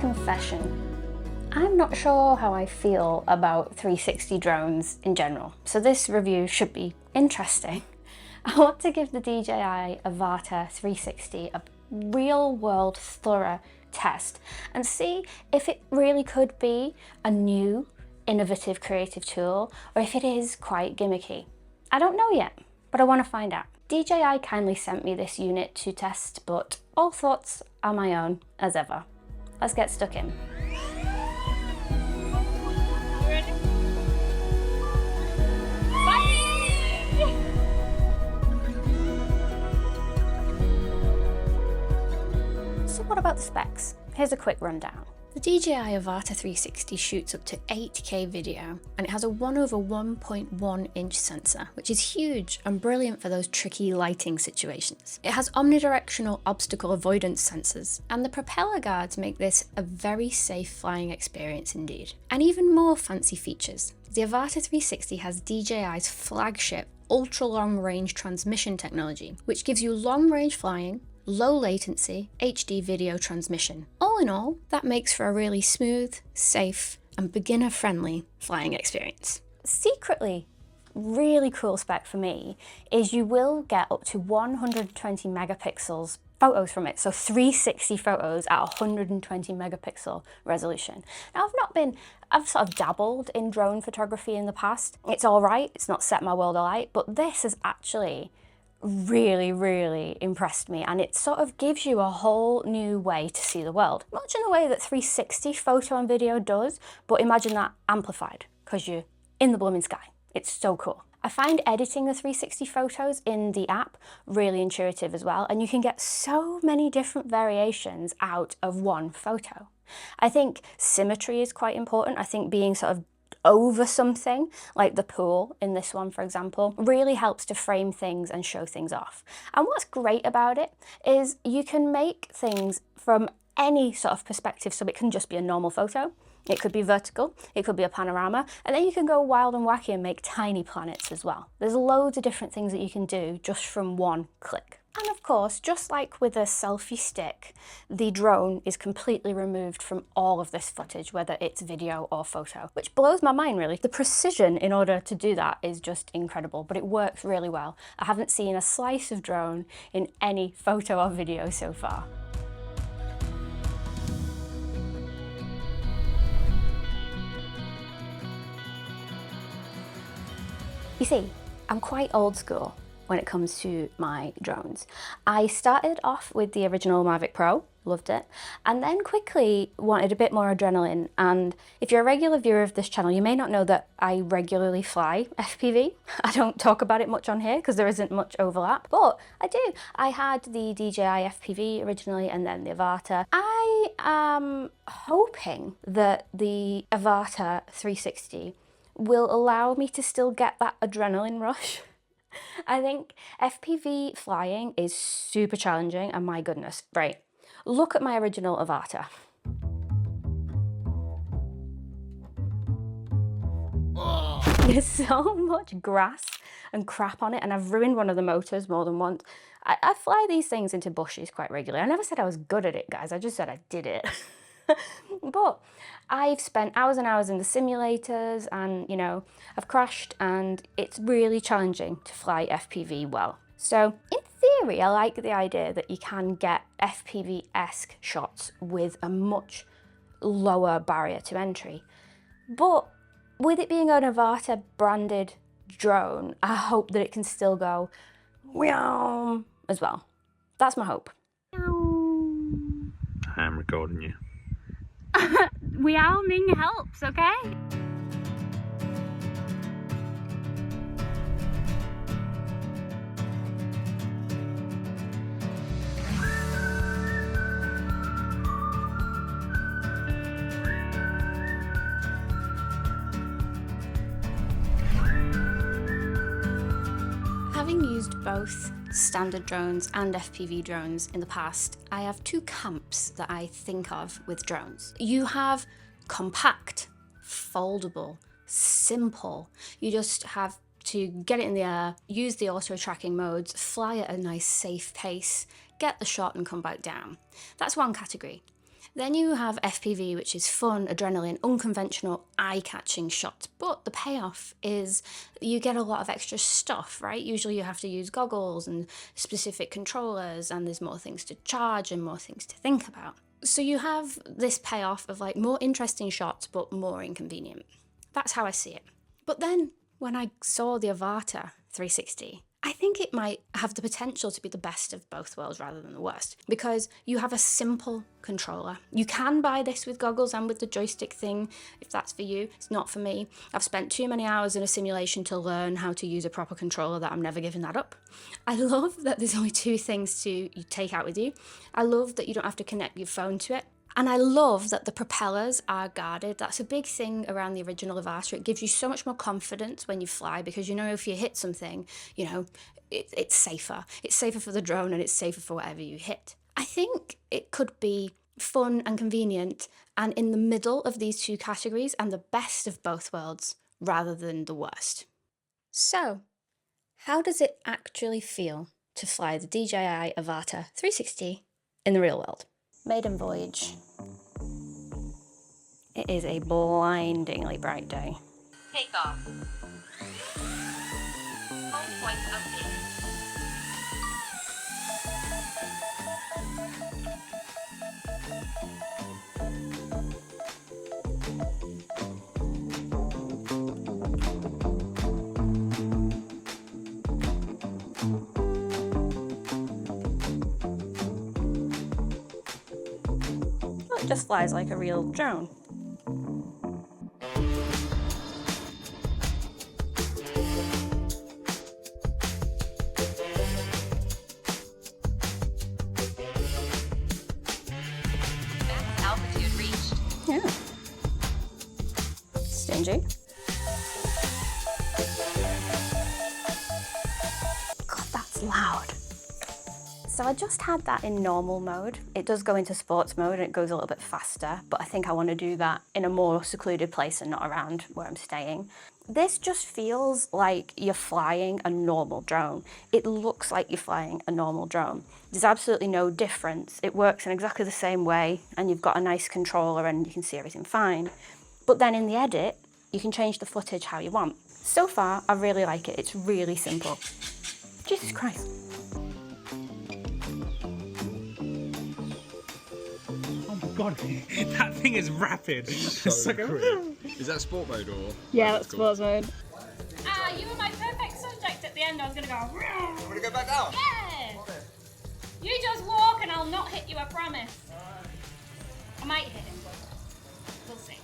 confession. I'm not sure how I feel about 360 drones in general, so this review should be interesting. I want to give the DJI Avata 360 a real-world thorough test and see if it really could be a new, innovative, creative tool, or if it is quite gimmicky. I don't know yet, but I want to find out. DJI kindly sent me this unit to test, but all thoughts are my own, as ever. Let's get stuck in. So what about the specs? Here's a quick rundown. The DJI Avata 360 shoots up to 8K video, and it has a 1/1.1 inch sensor, which is huge and brilliant for those tricky lighting situations. It has omnidirectional obstacle avoidance sensors, and the propeller guards make this a very safe flying experience indeed. And even more fancy features. The Avata 360 has DJI's flagship ultra-long range transmission technology, which gives you long-range flying, low latency, HD video transmission. All in all, that makes for a really smooth, safe, and beginner-friendly flying experience. Secretly, really cool spec for me is you will get up to 120 megapixels photos from it, so 360 photos at 120 megapixel resolution. Now I've sort of dabbled in drone photography in the past. It's all right, it's not set my world alight, but this has actually really impressed me, and it sort of gives you a whole new way to see the world. Much in the way that 360 photo and video does, but imagine that amplified, because you're in the blooming sky. It's so cool. I find editing the 360 photos in the app really intuitive as well, and you can get so many different variations out of one photo. I think symmetry is quite important. I think being sort of over something, like the pool in this one, for example, really helps to frame things and show things off. And what's great about it is you can make things from any sort of perspective, so it can just be a normal photo, it could be vertical, it could be a panorama, and then you can go wild and wacky and make tiny planets as well. There's loads of different things that you can do just from one click. And of course, just like with a selfie stick, the drone is completely removed from all of this footage, whether it's video or photo, which blows my mind really. The precision in order to do that is just incredible, but it works really well. I haven't seen a slice of drone in any photo or video so far. You see, I'm quite old school when it comes to my drones. I started off with the original Mavic Pro, loved it, and then quickly wanted a bit more adrenaline. And if you're a regular viewer of this channel, you may not know that I regularly fly FPV. I don't talk about it much on here because there isn't much overlap, but I do. I had the DJI FPV originally and then the Avata. I am hoping that the Avata 360 will allow me to still get that adrenaline rush. I think FPV flying is super challenging, and my goodness, right, look at my original Avata. There's so much grass and crap on it, and I've ruined one of the motors more than once. I fly these things into bushes quite regularly. I never said I was good at it, guys, I just said I did it. But I've spent hours and hours in the simulators, and you know, I've crashed, and it's really challenging to fly FPV well. So in theory, I like the idea that you can get FPV-esque shots with a much lower barrier to entry. But with it being an Avata branded drone, I hope that it can still go meow as well. That's my hope. I am recording you. Meowing helps, okay? Having used both standard drones and FPV drones in the past, I have two camps that I think of with drones. You have compact, foldable, simple. You just have to get it in the air, use the auto tracking modes, fly at a nice safe pace, get the shot and come back down. That's one category. Then you have FPV, which is fun, adrenaline, unconventional, eye-catching shots. But the payoff is you get a lot of extra stuff, right? Usually you have to use goggles and specific controllers, and there's more things to charge and more things to think about. So you have this payoff of like more interesting shots, but more inconvenient. That's how I see it. But then when I saw the Avata 360, I think it might have the potential to be the best of both worlds rather than the worst, because you have a simple controller. You can buy this with goggles and with the joystick thing if that's for you. It's not for me. I've spent too many hours in a simulation to learn how to use a proper controller that I'm never giving that up. I love that there's only 2 things to you take out with you. I love that you don't have to connect your phone to it. And I love that the propellers are guarded. That's a big thing around the original Avata. It gives you so much more confidence when you fly, because you know if you hit something, you know, it's safer. It's safer for the drone and it's safer for whatever you hit. I think it could be fun and convenient and in the middle of these 2 categories and the best of both worlds rather than the worst. So, how does it actually feel to fly the DJI Avata 360 in the real world? Maiden voyage. It is a blindingly bright day. Take off. Home point update. Well, it just flies like a real drone. Max altitude reached. Yeah. Stingy. God, that's loud. So I just had that in normal mode. It does go into sports mode and it goes a little bit faster, but I think I want to do that in a more secluded place and not around where I'm staying. This just feels like you're flying a normal drone. It looks like you're flying a normal drone. There's absolutely no difference. It works in exactly the same way and you've got a nice controller and you can see everything fine. But then in the edit, you can change the footage how you want. So far, I really like it. It's really simple. Jesus Christ. God, that thing is rapid. So like quick. Is that sport mode or? Yeah, that's sports mode. You were my perfect subject at the end. I was going to go, Want to go back down? yeah! You just walk and I'll not hit you, I promise. I might hit him, but we'll see.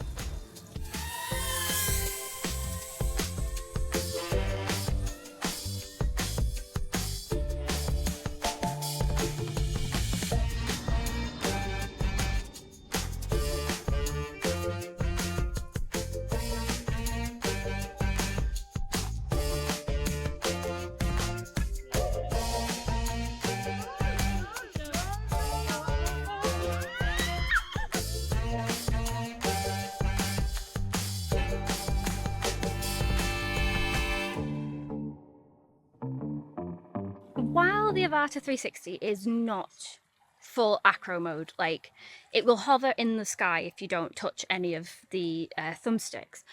While the Avata 360 is not full acro mode, like it will hover in the sky if you don't touch any of the thumbsticks,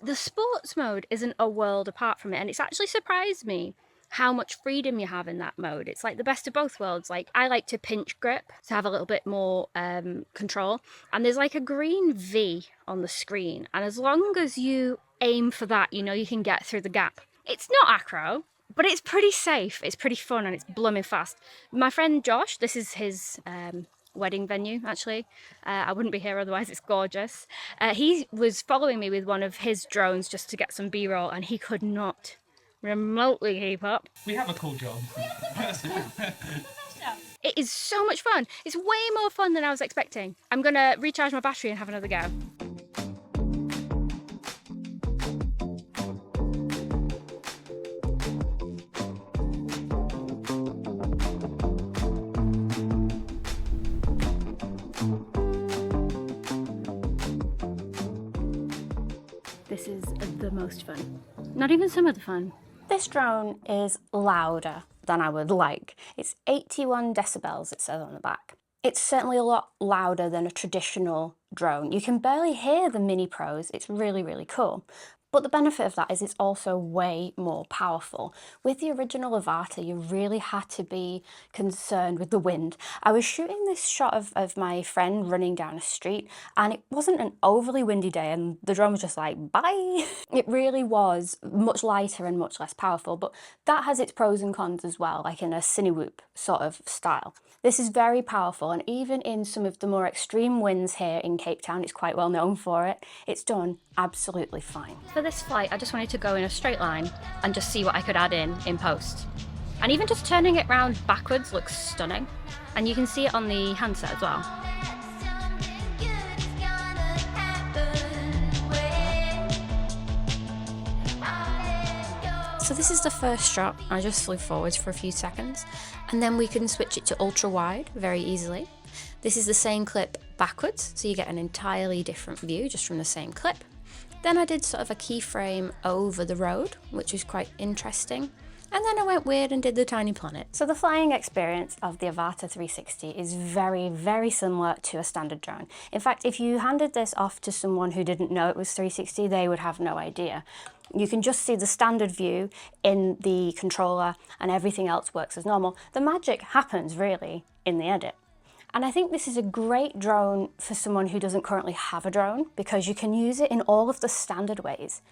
the sports mode isn't a world apart from it, and it's actually surprised me how much freedom you have in that mode. It's like the best of both worlds. Like I like to pinch grip to have a little bit more control, and there's like a green V on the screen, and as long as you aim for that, you know you can get through the gap. It's not acro, but it's pretty safe, it's pretty fun, and it's blooming fast. My friend Josh, this is his wedding venue actually. I wouldn't be here otherwise, it's gorgeous. He was following me with one of his drones just to get some B-roll, and he could not remotely keep up. We have a cool job. It is so much fun. It's way more fun than I was expecting. I'm gonna recharge my battery and have another go. This is the most fun. Not even some of the fun. This drone is louder than I would like. It's 81 decibels, it says on the back. It's certainly a lot louder than a traditional drone. You can barely hear the Mini Pros. It's really, really cool. But the benefit of that is it's also way more powerful. With the original Avata, you really had to be concerned with the wind. I was shooting this shot of my friend running down a street, and it wasn't an overly windy day, and the drone was just like, bye. It really was much lighter and much less powerful, but that has its pros and cons as well, like in a cinewhoop sort of style. This is very powerful, and even in some of the more extreme winds here in Cape Town, it's quite well known for it, it's done absolutely fine. For this flight, I just wanted to go in a straight line and just see what I could add in post. And even just turning it round backwards looks stunning. And you can see it on the handset as well. So this is the first shot. I just flew forwards for a few seconds, and then we can switch it to ultra wide very easily. This is the same clip backwards, so you get an entirely different view just from the same clip. Then I did sort of a keyframe over the road, which is quite interesting. And then I went weird and did the tiny planet. So the flying experience of the Avata 360 is very, very similar to a standard drone. In fact, if you handed this off to someone who didn't know it was 360, they would have no idea. You can just see the standard view in the controller and everything else works as normal. The magic happens really in the edit. And I think this is a great drone for someone who doesn't currently have a drone, because you can use it in all of the standard ways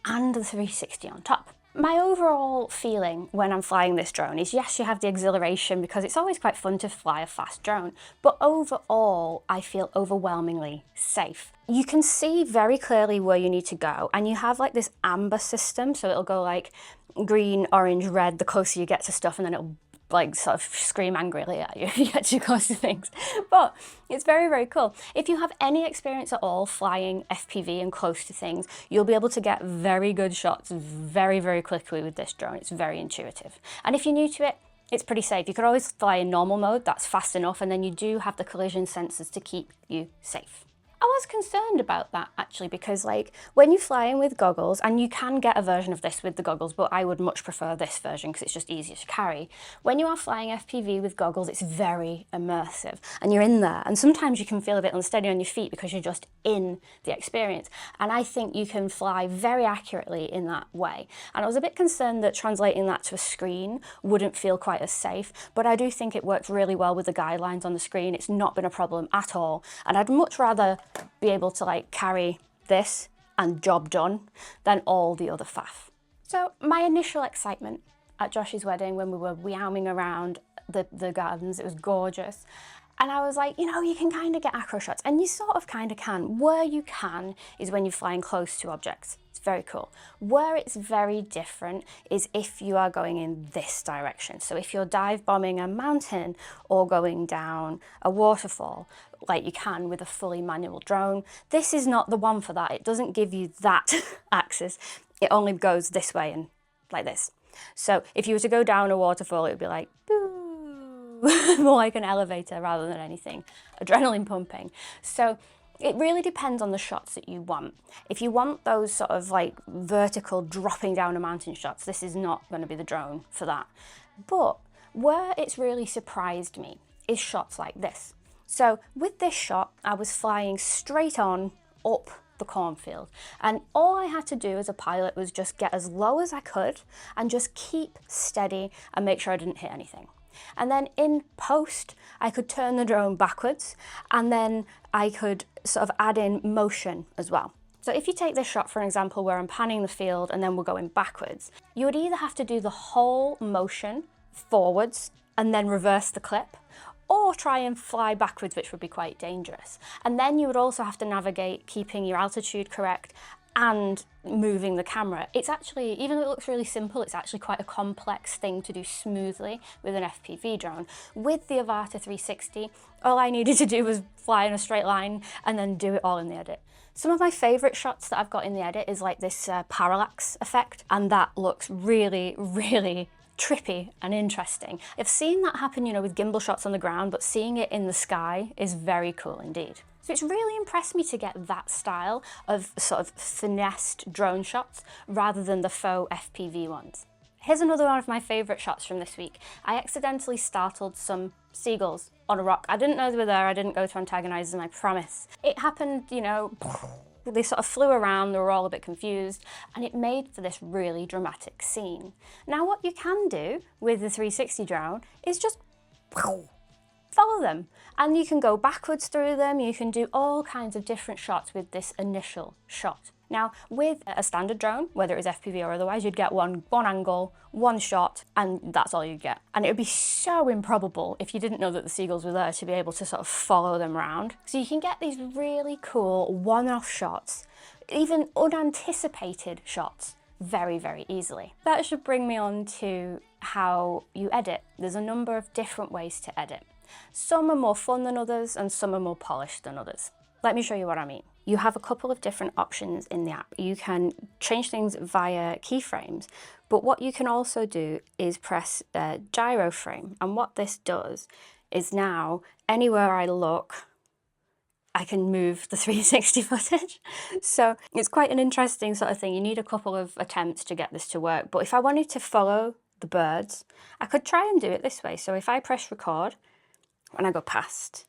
and the 360 on top. My overall feeling when I'm flying this drone is, yes, you have the exhilaration because it's always quite fun to fly a fast drone, but overall I feel overwhelmingly safe. You can see very clearly where you need to go, and you have like this amber system, so it'll go like green, orange, red the closer you get to stuff, and then it'll like sort of scream angrily at you if you get too close to things. But it's very, very cool. If you have any experience at all flying FPV and close to things, you'll be able to get very good shots very, very quickly with this drone. It's very intuitive. And if you're new to it, it's pretty safe. You could always fly in normal mode, that's fast enough, and then you do have the collision sensors to keep you safe. I was concerned about that actually, because like when you're flying with goggles, and you can get a version of this with the goggles, but I would much prefer this version because it's just easier to carry. When you are flying FPV with goggles, it's very immersive and you're in there, and sometimes you can feel a bit unsteady on your feet because you're just in the experience. And I think you can fly very accurately in that way. And I was a bit concerned that translating that to a screen wouldn't feel quite as safe, but I do think it works really well with the guidelines on the screen. It's not been a problem at all, and I'd much rather be able to like carry this and job done than all the other faff. So my initial excitement at Josh's wedding when we were meowing around the gardens, it was gorgeous. And I was like, you know, you can kind of get acro shots, and you sort of kind of can. Where you can is when you're flying close to objects. It's very cool. Where it's very different is if you are going in this direction. So if you're dive bombing a mountain or going down a waterfall, like you can with a fully manual drone, this is not the one for that. It doesn't give you that axis. It only goes this way and like this. So if you were to go down a waterfall, it would be like, boo. More like an elevator rather than anything. Adrenaline pumping. So it really depends on the shots that you want. If you want those sort of like vertical dropping down a mountain shots, this is not going to be the drone for that. But where it's really surprised me is shots like this. So with this shot, I was flying straight on up the cornfield, and all I had to do as a pilot was just get as low as I could and just keep steady and make sure I didn't hit anything. And then in post, I could turn the drone backwards, and then I could sort of add in motion as well. So if you take this shot, for example, where I'm panning the field and then we're going backwards, you would either have to do the whole motion forwards and then reverse the clip, or try and fly backwards, which would be quite dangerous. And then you would also have to navigate keeping your altitude correct and moving the camera. It's actually, even though it looks really simple, it's actually quite a complex thing to do smoothly with an FPV drone. With the Avata 360, all I needed to do was fly in a straight line and then do it all in the edit. Some of my favourite shots that I've got in the edit is like this parallax effect, and that looks really, really trippy and interesting. I've seen that happen, you know, with gimbal shots on the ground, but seeing it in the sky is very cool indeed. So it's really impressed me to get that style of sort of finessed drone shots rather than the faux FPV ones. Here's another one of my favourite shots from this week. I accidentally startled some seagulls on a rock. I didn't know they were there, I didn't go to antagonise them, I promise. It happened, you know, they sort of flew around, they were all a bit confused, and it made for this really dramatic scene. Now what you can do with the 360 drone is just follow them, and you can go backwards through them, you can do all kinds of different shots with this initial shot. Now, with a standard drone, whether it was FPV or otherwise, you'd get one angle, one shot, and that's all you'd get. And it would be so improbable if you didn't know that the seagulls were there to be able to sort of follow them around. So you can get these really cool one-off shots, even unanticipated shots, very, very easily. That should bring me on to how you edit. There's a number of different ways to edit. Some are more fun than others, and some are more polished than others. Let me show you what I mean. You have a couple of different options in the app. You can change things via keyframes, but what you can also do is press gyro frame. And what this does is now, anywhere I look, I can move the 360 footage. So it's quite an interesting sort of thing. You need a couple of attempts to get this to work. But if I wanted to follow the birds, I could try and do it this way. So if I press record and I go past,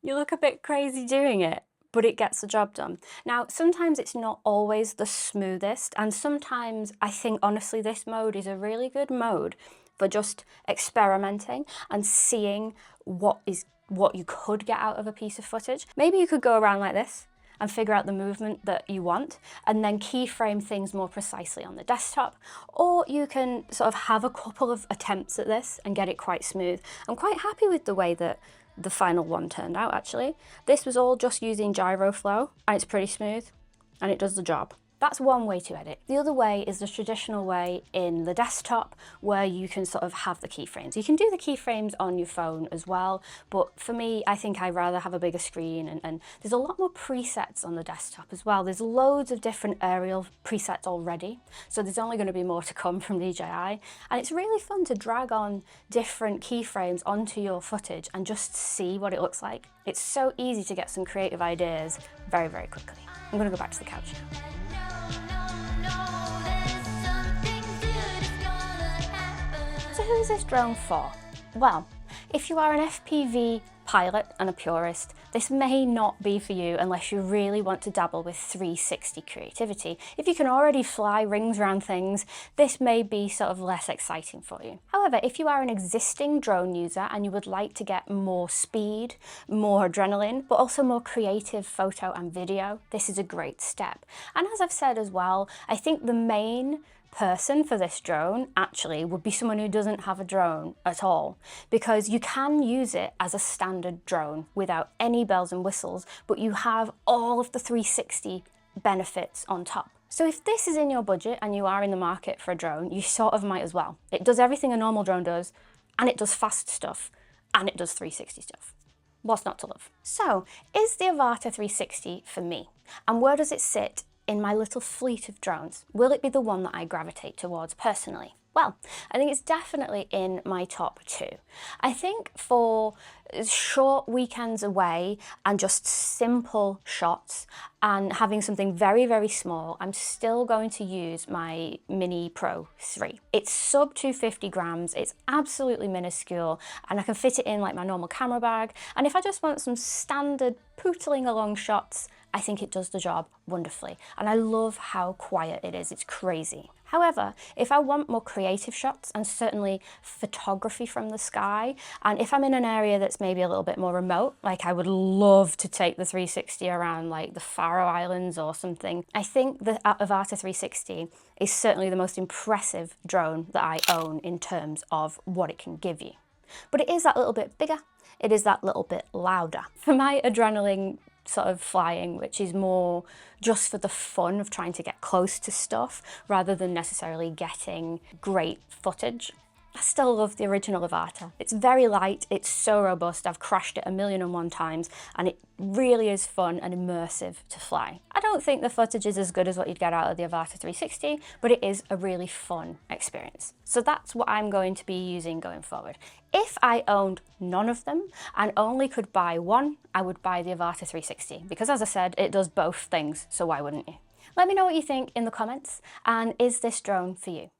you look a bit crazy doing it, but it gets the job done. Now, sometimes it's not always the smoothest, and sometimes I think, honestly, this mode is a really good mode for just experimenting and seeing what you could get out of a piece of footage. Maybe you could go around like this and figure out the movement that you want, and then keyframe things more precisely on the desktop, or you can sort of have a couple of attempts at this and get it quite smooth. I'm quite happy with the way that the final one turned out, actually. This was all just using gyro flow, and it's pretty smooth, and it does the job. That's one way to edit. The other way is the traditional way in the desktop, where you can sort of have the keyframes. You can do the keyframes on your phone as well, but for me, I think I'd rather have a bigger screen, and there's a lot more presets on the desktop as well. There's loads of different aerial presets already, so there's only going to be more to come from DJI, and it's really fun to drag on different keyframes onto your footage and just see what it looks like. It's so easy to get some creative ideas very, very quickly. I'm going to go back to the couch now. So who is this drone for? Well, if you are an FPV pilot and a purist, this may not be for you unless you really want to dabble with 360 creativity. If you can already fly rings around things, this may be sort of less exciting for you. However, if you are an existing drone user and you would like to get more speed, more adrenaline, but also more creative photo and video, this is a great step. And as I've said as well, I think the main person for this drone actually would be someone who doesn't have a drone at all, because you can use it as a standard drone without any bells and whistles, but you have all of the 360 benefits on top. So if this is in your budget and you are in the market for a drone, you sort of might as well. It does everything a normal drone does, and it does fast stuff, and it does 360 stuff. What's not to love? So, is the Avata 360 for me? And where does it sit in my little fleet of drones? Will it be the one that I gravitate towards personally? Well, I think it's definitely in my top 2. I think for short weekends away and just simple shots and having something very, very small, I'm still going to use my Mini Pro 3. It's sub 250 grams, it's absolutely minuscule, and I can fit it in like my normal camera bag. And if I just want some standard pootling along shots, I think it does the job wonderfully. And I love how quiet it is, it's crazy. However, if I want more creative shots and certainly photography from the sky, and if I'm in an area that's maybe a little bit more remote, like I would love to take the 360 around like the Faroe Islands or something, I think the Avata 360 is certainly the most impressive drone that I own in terms of what it can give you. But it is that little bit bigger, it is that little bit louder. For my adrenaline sort of flying, which is more just for the fun of trying to get close to stuff rather than necessarily getting great footage, I still love the original Avata. It's very light, it's so robust, I've crashed it 1,000,001 times, and it really is fun and immersive to fly. I don't think the footage is as good as what you'd get out of the Avata 360, but it is a really fun experience. So that's what I'm going to be using going forward. If I owned none of them and only could buy one, I would buy the Avata 360, because as I said, it does both things, so why wouldn't you? Let me know what you think in the comments, and is this drone for you?